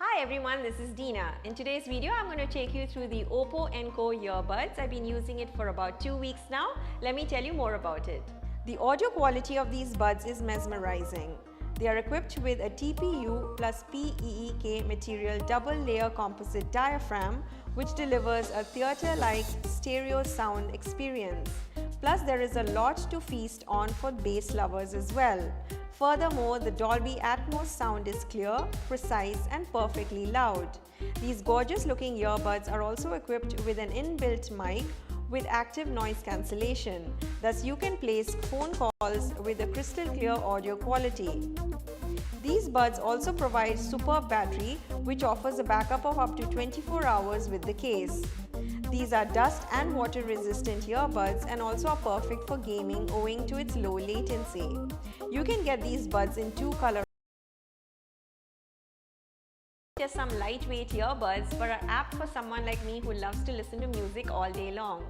Hi everyone, this is Dina. In today's video, I'm going to take you through the OPPO Enco earbuds. I've been using it for about 2 weeks now. Let me tell you more about it. The audio quality of these buds is mesmerizing. They are equipped with a TPU+PEEK material double layer composite diaphragm, which delivers a theater-like stereo sound experience. Plus, there is a lot to feast on for bass lovers as well. Furthermore, the Dolby Atmos sound is clear, precise and perfectly loud. These gorgeous looking earbuds are also equipped with an inbuilt mic with active noise cancellation. Thus, you can place phone calls with a crystal clear audio quality. These buds also provide superb battery, which offers a backup of up to 24 hours with the case. These are dust and water resistant earbuds and also are perfect for gaming owing to its low latency. You can get these buds in 2 colors. Just some lightweight earbuds but are apt for someone like me who loves to listen to music all day long.